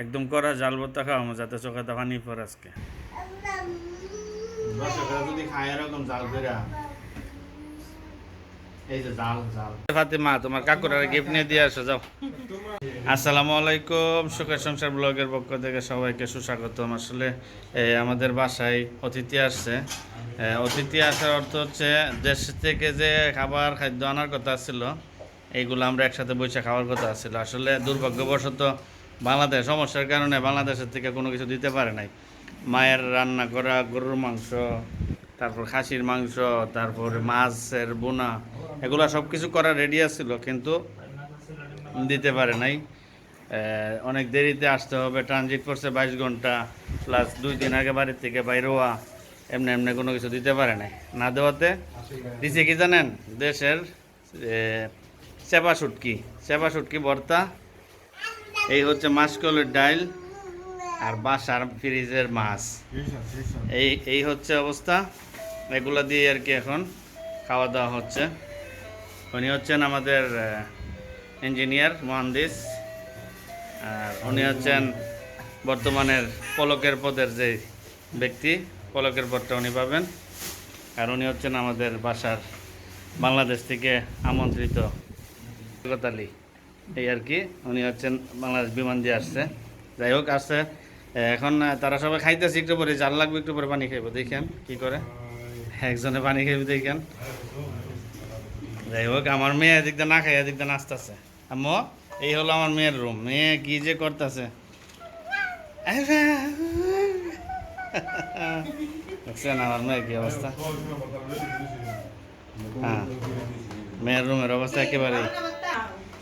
একদম করা জাল ভর্তা খাওয়াবো যাতে চোখে তো পানি পড়ে আজকে দর্শকরা যদি খায় এরকম জাল করে এই যে জাল জাল ফাতেমা তোমার কাকুরার গিফট নিয়ে দিয়ে আসো যাও। আসসালামু আলাইকুম, সুখের সংসার ব্লগের পক্ষ থেকে সবাইকে সুস্বাগতম। আসলে আমাদের বাসায় অতিথি আসছে। অতিথি আসার অর্থ হচ্ছে দেশ থেকে যে খাবার খাদ্য আনার কথা ছিল এইগুলো আমরা একসাথে বসে খাওয়ার কথা ছিল। আসলে দুর্ভাগ্যবশত বাংলাদেশ সমস্যার কারণে বাংলাদেশের থেকে কোনো কিছু দিতে পারে নাই। মায়ের রান্না করা গরুর মাংস, তারপর খাসির মাংস, তারপর মাছের বোনা, এগুলো সব কিছু করা রেডি আছিল, কিন্তু দিতে পারে নাই। অনেক দেরিতে আসতে হবে, ট্রানজিট করছে 22 ঘন্টা, প্লাস 2 দিন আগে বাড়ির থেকে বাইরে হওয়া, এমনি এমনি কোনো কিছু দিতে পারে নাই। না দেওয়াতে দিছে কি জানেন, দেশের চেপা শুটকি ভর্তা, এই হচ্ছে মাসকলের ডাইল আর বাসার ফ্রিজের মাছ। এই হচ্ছে অবস্থা, এগুলো দিয়ে আর কি এখন খাওয়া দাওয়া হচ্ছে। উনি হচ্ছেন আমাদের ইঞ্জিনিয়ার মহান্দিস, আর উনি হচ্ছেন বর্তমানের পলকের পদের যে ব্যক্তি, পলকের পদটা উনি পাবেন। আর উনি হচ্ছেন আমাদের বাসার বাংলাদেশ থেকে আমন্ত্রিত আলী, এই আর কি। উনি হচ্ছেন বাংলাদেশ বিমান দিয়ে আসছে। যাই হোক, আসছে এখন, তারা সবাই খাইতেছে। একটু পরে জাল লাগবে, একটু পরে পানি খাইব, দেখেন কি করে একজনে পানি খাইবে দেখেন। যাই হোক, আমার মেয়ে এদিক দিয়ে না খাই, এদিক দিয়ে নাচতেছে। আম্মু, এই হলো আমার মেয়ের রুম। মেয়ে কি যে করতেছে দেখছেন আমার মেয়ের কি অবস্থা। হ্যাঁ, মেয়ের রুমের অবস্থা একেবারেই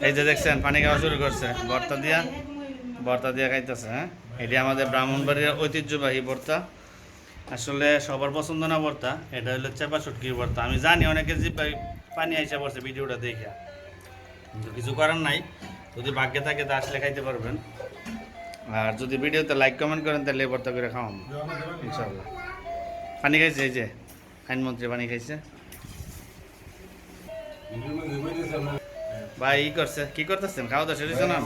এই যে দেখছেন, পানি খাওয়া শুরু করছে। ভর্তা দিয়া খাইতেছে। হ্যাঁ, এটি আমাদের ব্রাহ্মণবাড়ির ঐতিহ্যবাহী ভর্তা। আসলে সবার পছন্দ না ভর্তা, এটা হলো চেপা শুটকির ভর্তা। আমি জানি অনেকে যে পানি আইসা পড়ছে ভিডিওটা দেখে, কিন্তু কিছু করার নাই। যদি ভাগ্যে থাকে তা আসলে খাইতে পারবেন। আর যদি ভিডিওতে লাইক কমেন্ট করেন তাহলে এই ভর্তা করে খাওয়াম ইনশাল্লাহ। পানি খাইছে, এই যে আইনমন্ত্রী পানি খাইছে। ভাই ই করছে, কি করতেছেন? খাওয়া দাওয়া শেষ না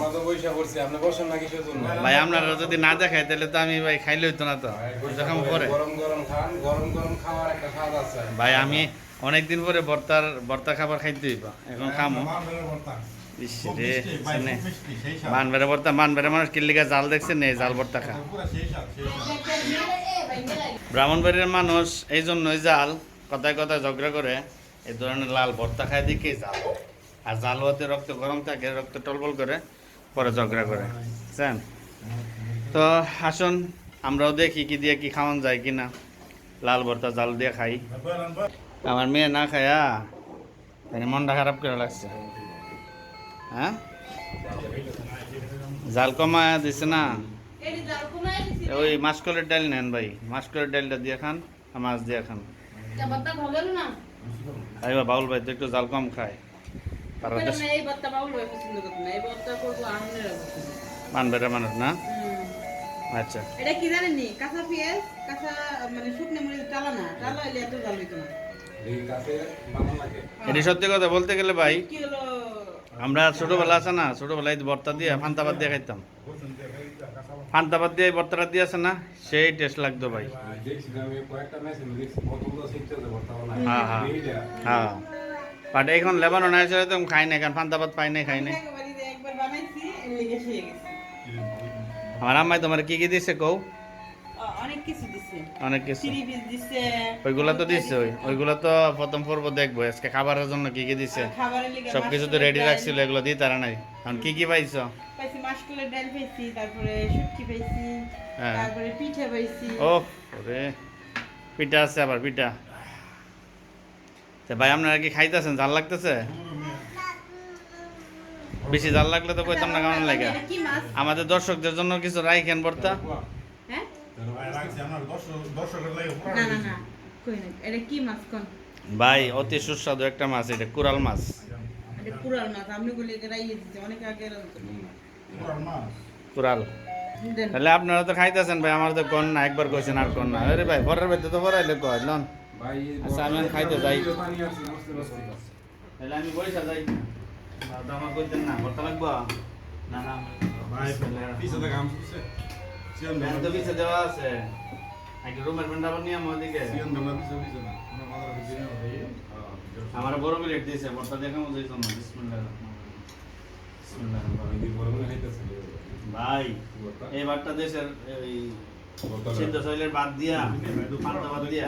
ভাই? আপনারা যদি না দেখায় তাহলে তো আমি ভাই খাইলে হইতো না তো, যখন পরে ভাই আমি অনেকদিন পরে ভর্তা খাবার খাইতে হইব, এখন খামো। মানবেড়ে ভর্তা, মানবেড়ে মানুষ কিল্লিকা জাল দেখছেন, এই জাল ভর্তা খা। ব্রাহ্মণবাড়ির মানুষ এই জন্যই জাল, কথায় কথায় ঝগড়া করে এই ধরনের লাল ভর্তা খায় দিকে জাল। আর জাল হতে রক্ত গরম থাকে, রক্ত টলবল করে, পরে ঝগড়া করে, বুঝছেন? তো আসুন আমরাও দেখি কি দিয়ে কি খাওয়ান যায় কিনা। লাল ভর্তা জাল দিয়ে খাই। আমার মেয়ে না খায়া মনটা খারাপ করে লাগছে। হ্যাঁ, জাল কমায় দিছে না। ওই মাসকলের ডাল নেন ভাই, মাসকলের ডালটা দিয়ে খান, মাছ দিয়ে খান। বাউল ভাই তো একটু জাল কম খায়। মানবেড়া মানুষ না। আচ্ছা, এটা কি জানেন নি, কাঁচা পেঁয়াজ, কাঁচা মানে শুকনো মরিচ টালা না, টালা হইলে এত জাল হইতো না। এটি সত্যি কথা বলতে গেলে ভাই, আমরা ছোটবেলা আছে না, ছোটবেলায় ভর্তা দিয়ে ফান্তাবাদ দিয়ে খাইতাম। ফান্তাবাদ দিয়ে ভর্তাটা দিয়ে আছে না, সেই টেস্ট লাগতো ভাই। হ্যাঁ হ্যাঁ হ্যাঁ, বাট এখন লেবানন এসে তো খাই না, কারণ ফান্তাবাদ পাই নাই, খাই নাই। আমার আম্মাই তোমার কি কি দিছে কও? অনেক কিছু দিছে, অনেক কিছু। দিছে ওইগুলা তো দিছে, ওইগুলা তো প্রথম পর্ব দেখবো। আজকে খাবারের জন্য কি কি দিছে সবকিছু তো রেডি রাখছিল, এগুলো দিয়ে তারা নাই। এখন কি কি পাইছো? পাইছি মাসকলের ডাল পাইছি, তারপরে শুটকি পাইছি, তারপরে পিঠা পাইছি। ওরে পিঠা আছে, আবার পিঠা। ভাই আপনারা কি খাইতেছেন? জাল লাগতেছে? বেশি জাল লাগলে তো কইতাম না কেমন লাগে। আমাদের দর্শকদের জন্য কিছু রাইখেন ভর্তা। হ্যাঁ, না না না, কই না, এটা কি মাছ কোন ভাই? অতি সুস্বাদু একটা মাছ, এটা কুরাল মাছ। এটা কুরাল মাছ, আপনি বলি রাইয়ে দিতে অনেক আগে কুরাল। তাহলে আপনারা তো খাইতেছেন ভাই, আমার তো কোন না, একবার কইছেন আর কোন না। আরে ভাই পরের বেতে তো পরাইলে কয় লন। আচ্ছা, আমি খাইতে যাই, তাহলে আমি বইসা যাই। আমার কইতেন না ভর্তা লাগবো না? না ফ্যান তো পিছে দেওয়া আছে নাকি রুমের ফ্যানটা আবার নিয়ে আমার দিকে আমার বড় প্লেট দিয়েছে বড়টা দেখানো যাইতো না বিসমিল্লাহ ভাই এই বারটা দেশের এই সিদ্ধ শৈলের বাদ দিয়া পান্তা বাদ দিয়া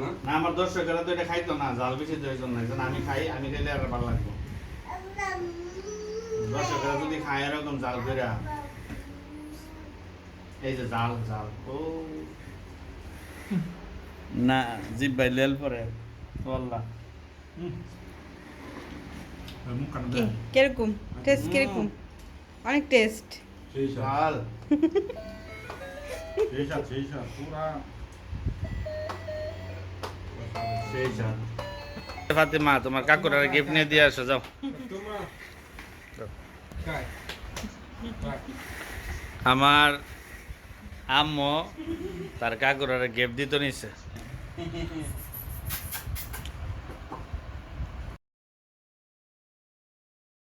না আমার দর্শকেরা তো এটা খাইতো না জাল বেশি দেওয়ার জন্য এখন আমি খাই আমি খাইলে আর ভালো লাগবে দর্শকেরা যদি খায় এরকম জাল করে এই যে জাল জাল ও না জিভ ভাই লেল পরে বললা কিরকম টেস্ট কিরকম অনেক টেস্ট জাল সেই জাল ফাতেমা তোমার কাকুরার গিফট নিয়ে দিয়ে আসো যাও আমার আম্মু তার কাকুরার গিফট দিত নিছে